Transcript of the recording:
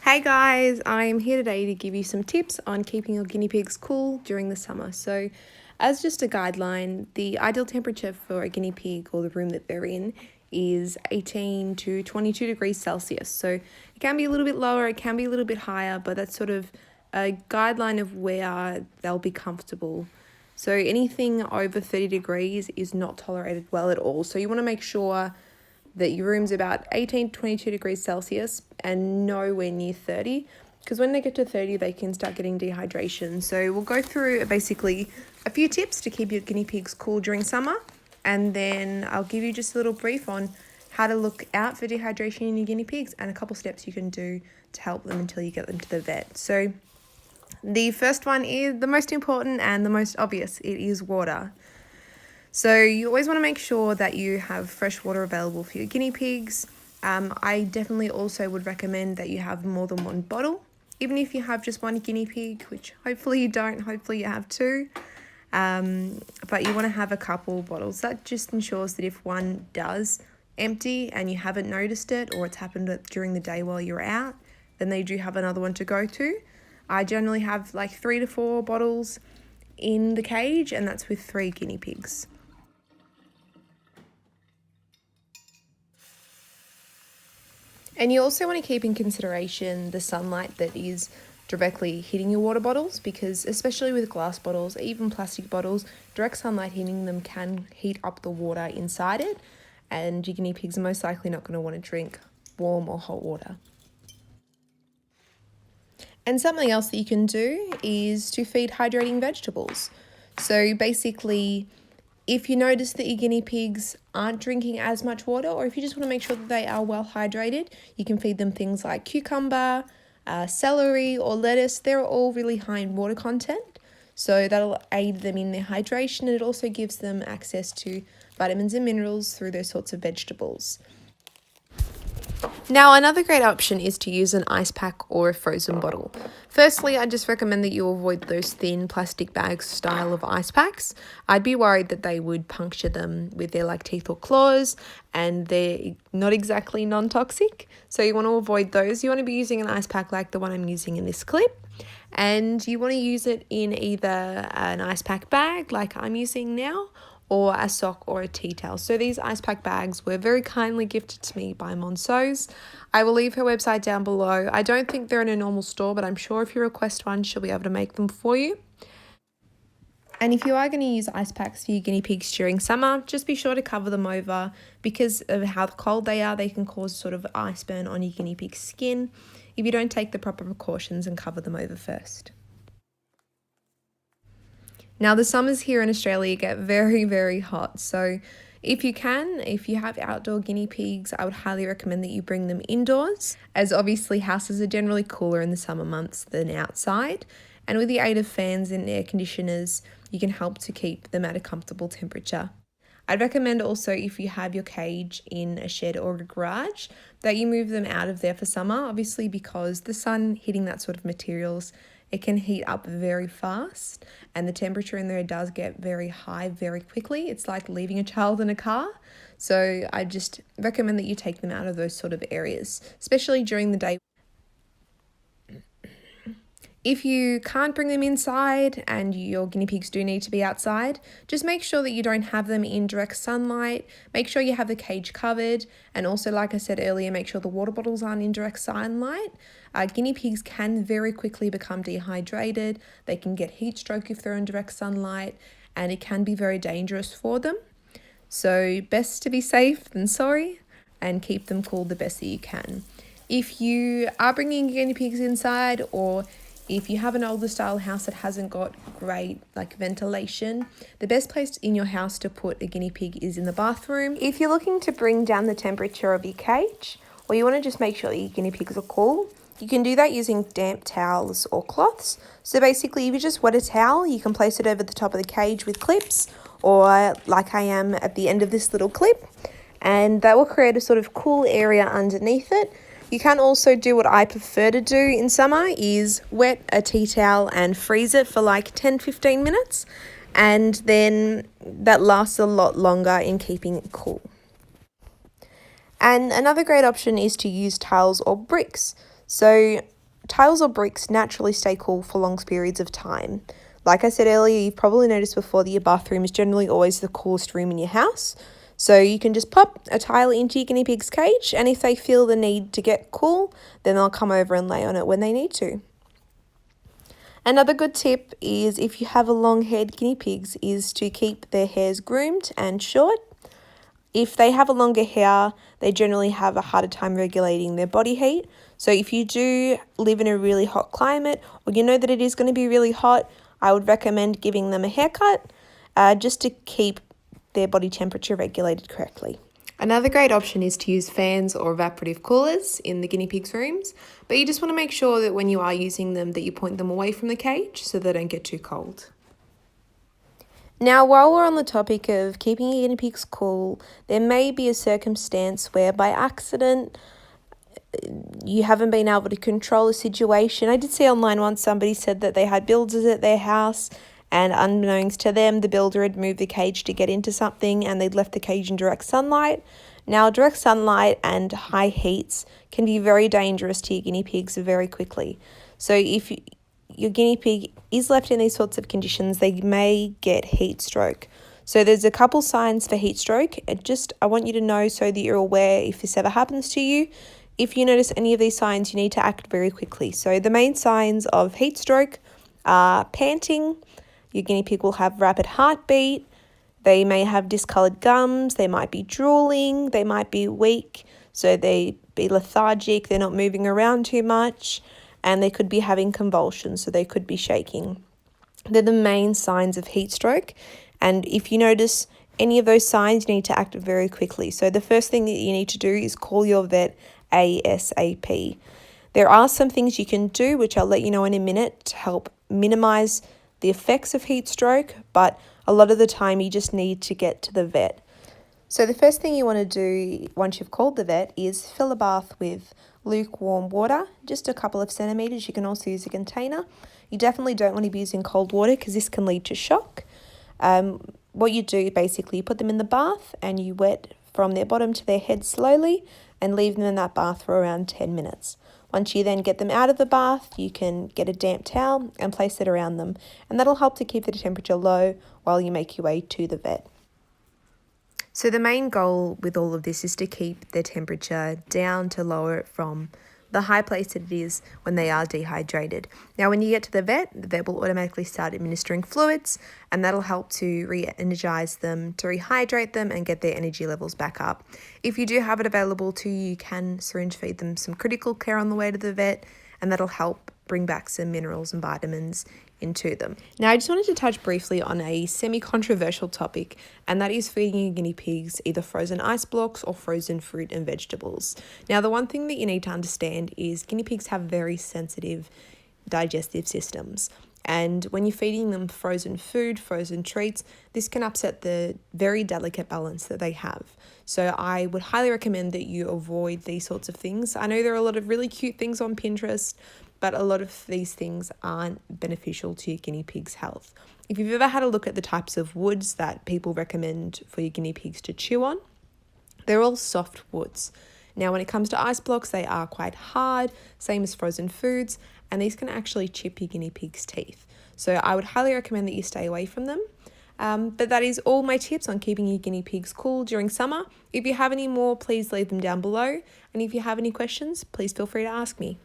Hey guys, I'm here today to give you some tips on keeping your guinea pigs cool during the summer. So, as just a guideline, the ideal temperature for a guinea pig or the room that they're in is 18 to 22 degrees Celsius. So, it can be a little bit lower, it can be a little bit higher, but that's sort of a guideline of where they'll be comfortable. So, anything over 30 degrees is not tolerated well at all. So, you want to make sure that your room's about 18 to 22 degrees Celsius and nowhere near 30, because when they get to 30 they can start getting dehydration. So we'll go through basically a few tips to keep your guinea pigs cool during summer, and then I'll give you just a little brief on how to look out for dehydration in your guinea pigs and a couple steps you can do to help them until you get them to the vet. So the first one is the most important and the most obvious. It is water. So you always want to make sure that you have fresh water available for your guinea pigs. I definitely also would recommend that you have more than one bottle. Even if you have just one guinea pig, which hopefully you don't, hopefully you have two. But you want to have a couple bottles. That just ensures that if one does empty and you haven't noticed it, or it's happened during the day while you're out, then they do have another one to go to. I generally have like 3 to 4 bottles in the cage, and that's with 3 guinea pigs. And you also want to keep in consideration the sunlight that is directly hitting your water bottles, because especially with glass bottles, even plastic bottles, direct sunlight hitting them can heat up the water inside it, and your guinea pigs are most likely not going to want to drink warm or hot water. And something else that you can do is to feed hydrating vegetables. So basically, if you notice that your guinea pigs aren't drinking as much water, or if you just want to make sure that they are well hydrated, you can feed them things like cucumber, celery, or lettuce. They're all really high in water content, so that'll aid them in their hydration, and it also gives them access to vitamins and minerals through those sorts of vegetables. Now, another great option is to use an ice pack or a frozen bottle. Firstly, I just recommend that you avoid those thin plastic bag style of ice packs. I'd be worried that they would puncture them with their teeth or claws, and they're not exactly non-toxic. So you want to avoid those. You want to be using an ice pack like the one I'm using in this clip. And you want to use it in either an ice pack bag like I'm using now, or a sock or a tea towel. So these ice pack bags were very kindly gifted to me by Monceau's. I will leave her website down below. I don't think they're in a normal store, but I'm sure if you request one, she'll be able to make them for you. And if you are going to use ice packs for your guinea pigs during summer, just be sure to cover them over, because of how cold they are, they can cause sort of ice burn on your guinea pig's skin if you don't take the proper precautions and cover them over first. Now, the summers here in Australia get very, very hot. So if you have outdoor guinea pigs, I would highly recommend that you bring them indoors, as obviously houses are generally cooler in the summer months than outside. And with the aid of fans and air conditioners, you can help to keep them at a comfortable temperature. I'd recommend also, if you have your cage in a shed or a garage, that you move them out of there for summer, obviously because the sun hitting that sort of materials, it can heat up very fast, and the temperature in there does get very high very quickly. It's like leaving a child in a car. So I just recommend that you take them out of those sort of areas, especially during the day. If you can't bring them inside and your guinea pigs do need to be outside, just make sure that you don't have them in direct sunlight. Make sure you have the cage covered, and also, like I said earlier, make sure the water bottles aren't in direct sunlight. Guinea pigs can very quickly become dehydrated. They can get heat stroke if they're in direct sunlight, and it can be very dangerous for them. So best to be safe than sorry, and keep them cool the best that you can. If you are bringing guinea pigs inside, or if you have an older style house that hasn't got great ventilation, the best place in your house to put a guinea pig is in the bathroom. If you're looking to bring down the temperature of your cage, or you want to just make sure that your guinea pigs are cool, you can do that using damp towels or cloths. So basically, if you just wet a towel, you can place it over the top of the cage with clips, or like I am at the end of this little clip, and that will create a sort of cool area underneath it. You can also do what I prefer to do in summer, is wet a tea towel and freeze it for like 10-15 minutes, and then that lasts a lot longer in keeping it cool. And another great option is to use tiles or bricks. So tiles or bricks naturally stay cool for long periods of time. Like I said earlier, you've probably noticed before that your bathroom is generally always the coolest room in your house. So you can just pop a tile into your guinea pig's cage, and if they feel the need to get cool, then they'll come over and lay on it when they need to. Another good tip is, if you have a long-haired guinea pigs, is to keep their hairs groomed and short. If they have a longer hair, they generally have a harder time regulating their body heat. So if you do live in a really hot climate, or you know that it is going to be really hot, I would recommend giving them a haircut just to keep their body temperature regulated correctly. Another great option is to use fans or evaporative coolers in the guinea pigs' rooms, but you just want to make sure that when you are using them that you point them away from the cage so they don't get too cold. Now, while we're on the topic of keeping your guinea pigs cool, there may be a circumstance where by accident you haven't been able to control a situation. I did see online once somebody said that they had builders at their house, and unbeknownst to them, the builder had moved the cage to get into something and they'd left the cage in direct sunlight. Now, direct sunlight and high heats can be very dangerous to your guinea pigs very quickly. So if your guinea pig is left in these sorts of conditions, they may get heat stroke. So there's a couple signs for heat stroke. I want you to know so that you're aware if this ever happens to you. If you notice any of these signs, you need to act very quickly. So the main signs of heat stroke are panting. Your guinea pig will have rapid heartbeat. They may have discoloured gums. They might be drooling. They might be weak. So they be lethargic. They're not moving around too much. And they could be having convulsions. So they could be shaking. They're the main signs of heat stroke. And if you notice any of those signs, you need to act very quickly. So the first thing that you need to do is call your vet ASAP. There are some things you can do, which I'll let you know in a minute, to help minimise the effects of heat stroke, but a lot of the time you just need to get to the vet. So the first thing you want to do once you've called the vet is fill a bath with lukewarm water, just a couple of centimetres. You can also use a container. You definitely don't want to be using cold water because this can lead to shock. What you do, basically, you put them in the bath and you wet from their bottom to their head slowly and leave them in that bath for around 10 minutes. Once you then get them out of the bath, you can get a damp towel and place it around them, and that'll help to keep the temperature low while you make your way to the vet. So the main goal with all of this is to keep their temperature down, to lower it from the high place that it is when they are dehydrated. Now, when you get to the vet will automatically start administering fluids, and that'll help to re-energize them, to rehydrate them and get their energy levels back up. If you do have it available to you, you can syringe feed them some critical care on the way to the vet, and that'll help bring back some minerals and vitamins into them. Now, I just wanted to touch briefly on a semi-controversial topic, and that is feeding your guinea pigs either frozen ice blocks or frozen fruit and vegetables. Now, the one thing that you need to understand is guinea pigs have very sensitive digestive systems. And when you're feeding them frozen food, frozen treats, this can upset the very delicate balance that they have. So I would highly recommend that you avoid these sorts of things. I know there are a lot of really cute things on Pinterest, but a lot of these things aren't beneficial to your guinea pig's health. If you've ever had a look at the types of woods that people recommend for your guinea pigs to chew on, they're all soft woods. Now, when it comes to ice blocks, they are quite hard, same as frozen foods, and these can actually chip your guinea pig's teeth. So I would highly recommend that you stay away from them. But that is all my tips on keeping your guinea pigs cool during summer. If you have any more, please leave them down below. And if you have any questions, please feel free to ask me.